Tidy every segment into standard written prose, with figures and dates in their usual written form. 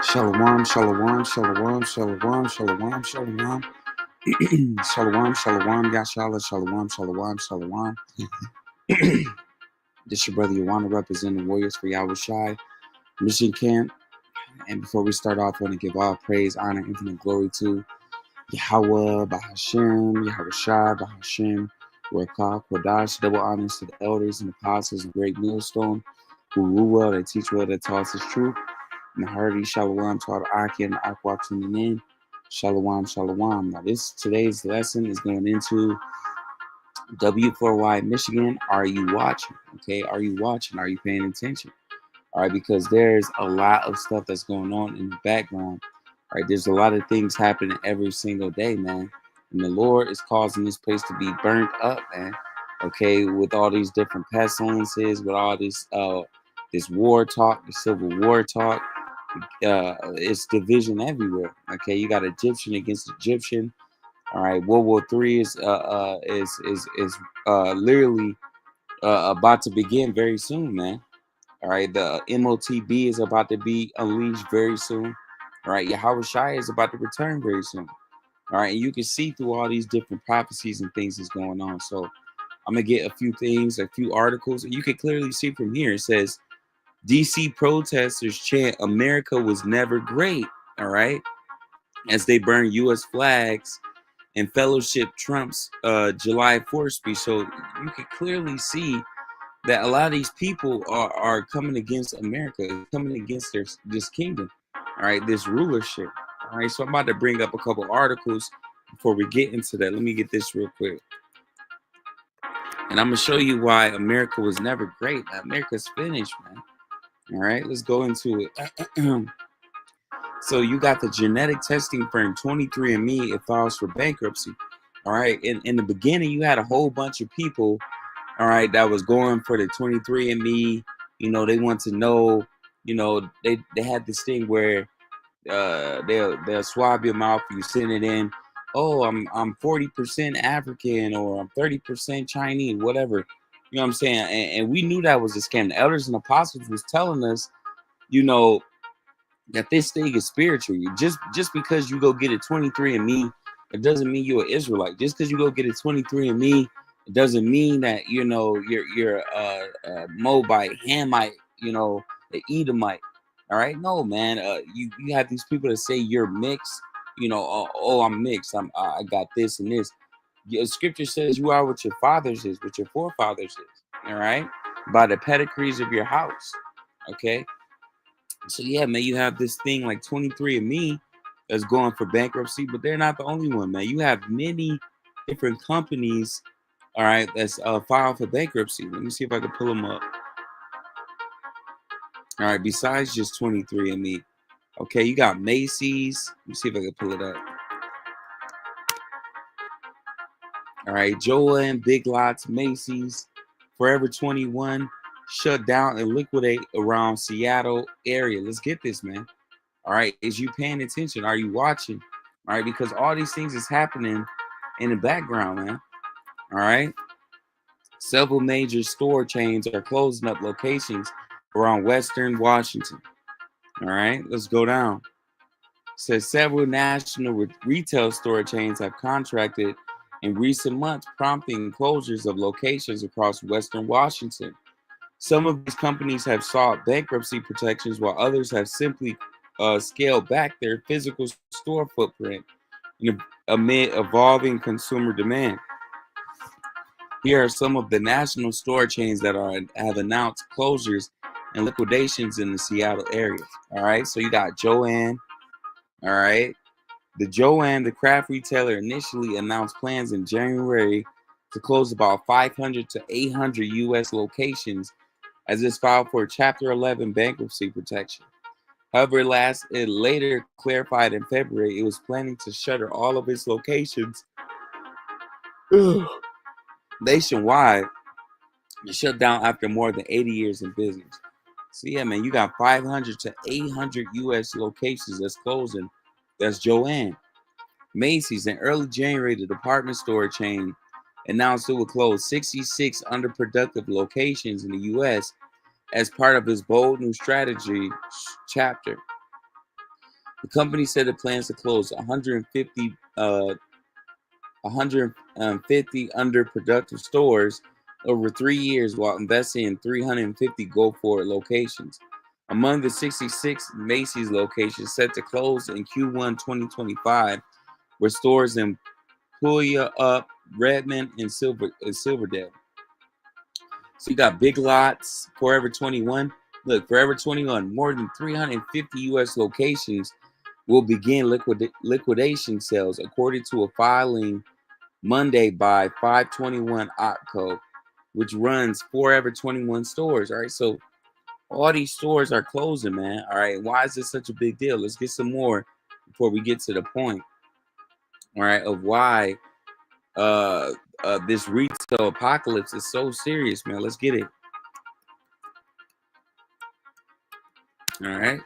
Shalom, shalom, shalom, shalom, shalom, shalom. Shalom, shalom, yashala, shalom, shalom, shalom. This your brother Yawana representing Warriors for Yahushai Mission Camp. And before we start off, I want to give all praise, honor, infinite glory to Yahweh, Bahashem, Yahushai, Bahashem, Rakah, Kodash, double honors to the elders and apostles of Great Millstone, who rule well, that teach well, that taught us truth. And hearty shalom to all the Aki and the Aqua tuning in. Shalom, shalom. Now, today's lesson is going into W4Y Michigan. Are you watching? Okay, are you watching? Are you paying attention? All right, because there's a lot of stuff that's going on in the background. All right, there's a lot of things happening every single day, man. And the Lord is causing this place to be burnt up, man. Okay, with all these different pestilences, with all this war talk, the civil war talk. It's division everywhere. Okay, you got Egyptian against Egyptian. All right, World War III is literally about to begin very soon, man. All right, the MOTB is about to be unleashed very soon. All right, Yahweh Shai is about to return very soon. All right, and you can see through all these different prophecies and things that's going on. So I'm gonna get a few things, a few articles, and you can clearly see from here. It says DC protesters chant America was never great, all right, as they burn U.S. flags and fellowship Trump's July 4th speech. So you can clearly see that a lot of these people are coming against America, coming against this kingdom, all right, this rulership. All right, so I'm about to bring up a couple articles before we get into that. Let me get this real quick. And I'm going to show you why America was never great. America's finished, man. All right, let's go into it. So you got the genetic testing firm 23andMe. It files for bankruptcy. All right, in the beginning, you had a whole bunch of people, all right, that was going for the 23andMe. You know, they want to know. You know, they had this thing where they'll swab your mouth. You send it in. Oh, I'm 40% African, or I'm 30% Chinese, whatever. You know what I'm saying? And we knew that was a scam. The elders and apostles was telling us, you know, that this thing is spiritual. Just because you go get a 23andMe, it doesn't mean you're an Israelite. Just because you go get a 23andMe, it doesn't mean that you're a Moabite, Hamite, you know, an Edomite. All right, no, man. You have these people that say you're mixed. You know, oh, I'm mixed. I got this and this. Scripture says you are what your fathers is, what your forefathers is. All right, by the pedigrees of your house. Okay. So yeah, man, you have this thing like 23andMe that's going for bankruptcy, but they're not the only one, man. You have many different companies, all right, that's filed for bankruptcy. Let me see if I can pull them up. All right, besides just 23andMe, okay, you got Macy's. Let me see if I can pull it up. All right, Joann, Big Lots, Macy's, Forever 21, shut down and liquidate around Seattle area. Let's get this, man. All right, is you paying attention? Are you watching? All right, because all these things is happening in the background, man. All right, several major store chains are closing up locations around Western Washington. All right, let's go down. It says several national retail store chains have contracted in recent months, prompting closures of locations across Western Washington. Some of these companies have sought bankruptcy protections, while others have simply scaled back their physical store footprint amid evolving consumer demand. Here are some of the national store chains that have announced closures and liquidations in the Seattle area. All right, so you got Joann. All right, the craft retailer, initially announced plans in January to close about 500 to 800 U.S. locations as it's filed for Chapter 11 bankruptcy protection. However, it later clarified in February it was planning to shutter all of its locations nationwide and shut down after more than 80 years in business. So yeah, man, you got 500 to 800 U.S. locations that's closing. That's Joann. Macy's, in early January, the department store chain announced it would close 66 underproductive locations in the U.S. as part of its bold new strategy chapter. The company said it plans to close 150 underproductive stores over 3 years while investing in 350 go-forward locations. Among the 66 Macy's locations set to close in Q1 2025 were stores in Puyallup, Redmond, and Silverdale. So you got Big Lots, Forever 21. Look, Forever 21, more than 350 U.S. locations will begin liquidation sales, according to a filing Monday by 521 OpCo, which runs Forever 21 stores. All right, so all these stores are closing, man. All right, why is this such a big deal? Let's get some more before we get to the point, all right, of why this retail apocalypse is so serious, man. Let's get it. All right.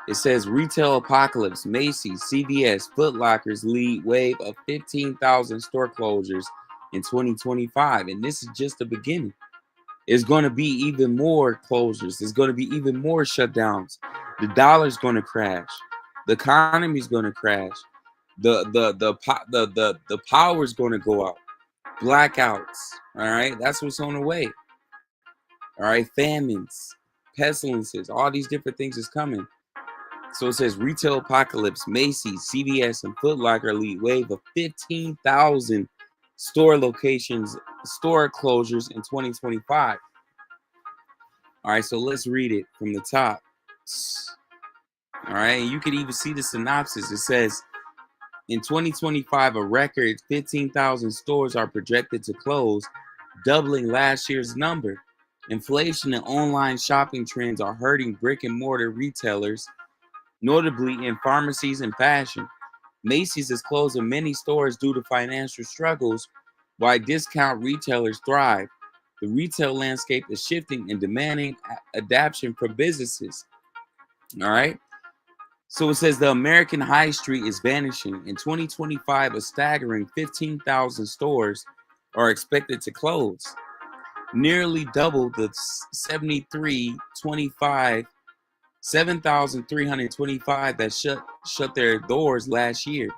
It says retail apocalypse. Macy's, CVS, Foot Locker's lead wave of 15,000 store closures in 2025. And this is just the beginning. It's going to be even more closures. There's going to be even more shutdowns. The dollar's going to crash. The economy's going to crash. The power's going to go out. Blackouts. All right. That's what's on the way. All right. Famines, pestilences, all these different things is coming. So it says retail apocalypse, Macy's, CVS, and Foot Locker lead wave of 15,000 store locations, store closures in 2025. All right, so let's read it from the top. All right, you can even see the synopsis. It says in 2025, a record 15,000 stores are projected to close, doubling last year's number. Inflation and online shopping trends are hurting brick and mortar retailers, notably in pharmacies and fashion. Macy's is closing many stores due to financial struggles, while discount retailers thrive. The retail landscape is shifting and demanding adaptation from businesses. All right. So it says the American high street is vanishing. In 2025, a staggering 15,000 stores are expected to close, nearly double the 7,325 that shut their doors last year,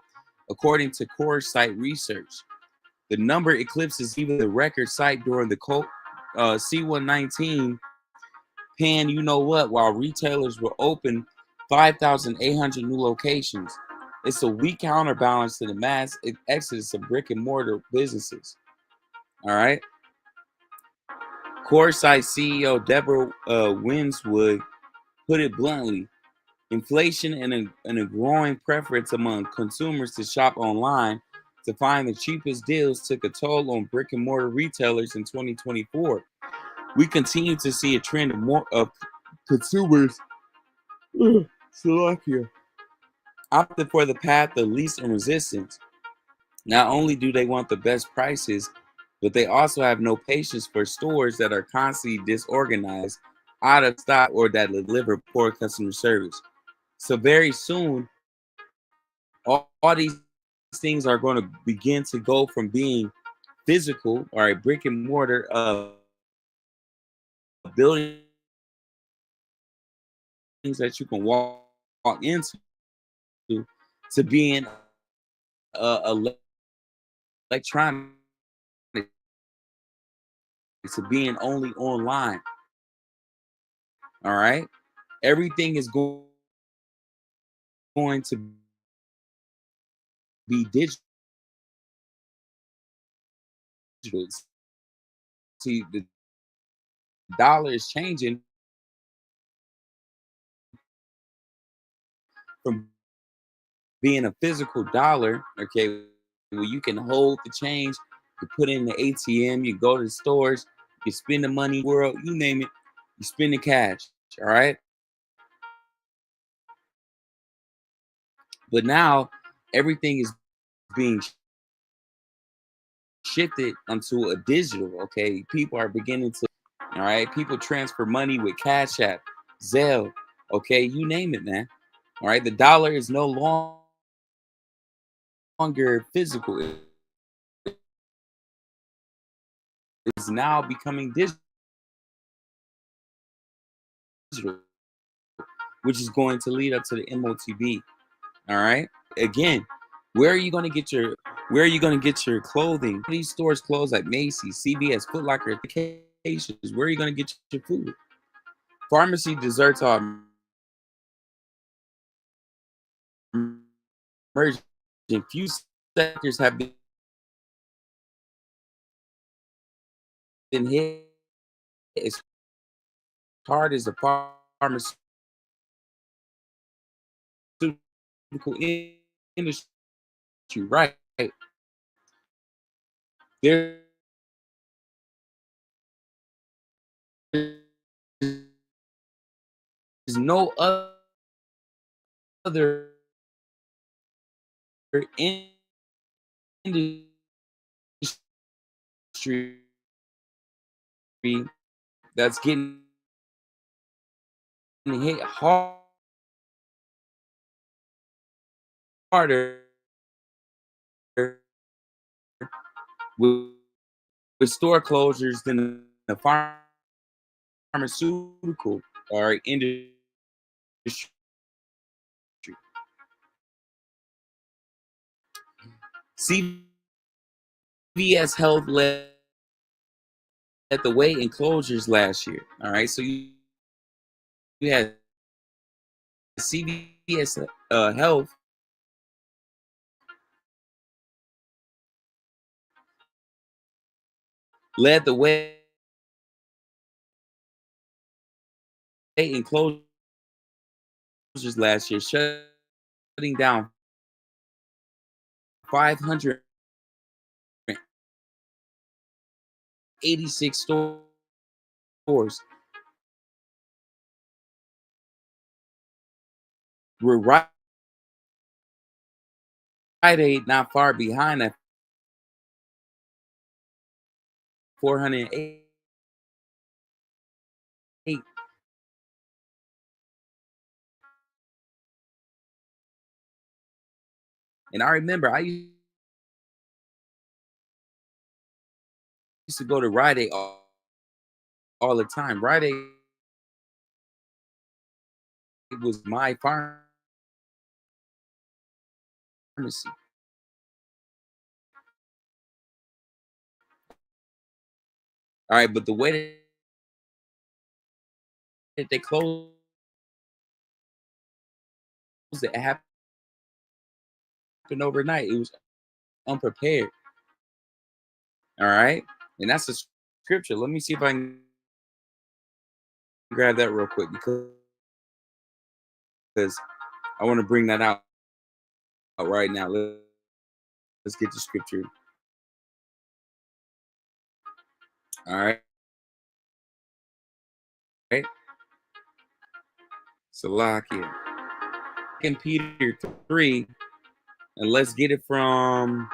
according to Core Site Research. The number eclipses even the record site during the C119 pan, you know what, while retailers were open 5,800 new locations. It's a weak counterbalance to the mass exodus of brick and mortar businesses. All right. Core Site CEO Deborah Winswood put it bluntly: inflation and a growing preference among consumers to shop online to find the cheapest deals took a toll on brick and mortar retailers in 2024. We continue to see a trend of more of consumers opted for the path of least resistance. Not only do they want the best prices, but they also have no patience for stores that are constantly disorganized, out of stock, or that deliver poor customer service. So very soon, all these things are going to begin to go from being physical, or a brick and mortar buildings that you can walk into, to being electronic, to being only online. All right, everything is going to be digital. See, the dollar is changing from being a physical dollar, okay, where you can hold the change, you put in the ATM, you go to the stores, you spend the money, world, you name it, you spend the cash, all right? But now everything is being shifted onto a digital, okay? People are beginning to, all right? People transfer money with Cash App, Zelle, okay? You name it, man. All right? The dollar is no longer physical. It's now becoming digital. which is going to lead up to the MOTB. All right. Again, where are you going to get your clothing? These stores close like Macy's, CVS, Foot Locker, vacations. Where are you going to get your food? Pharmacy desserts are emerging. Few sectors have been hit as hard as the pharmaceutical industry. Right. There's no other industry that's getting hit harder with, store closures than the pharmaceutical or industry. CVS Health led the way in closures last year. All right, so you had CVS Health led the way in closures last year, shutting down 586 stores. We're Rite Aid not far behind at 408. And I remember I used to go to Rite Aid all the time. Rite Aid was my pharmacy. All right, but the way that they closed it happened overnight. It was unprepared. All right, and that's the scripture. Let me see if I can grab that real quick because I want to bring that out right now. Let's get the scripture. All right. Right. Salakia. In Peter 3, and let's get it from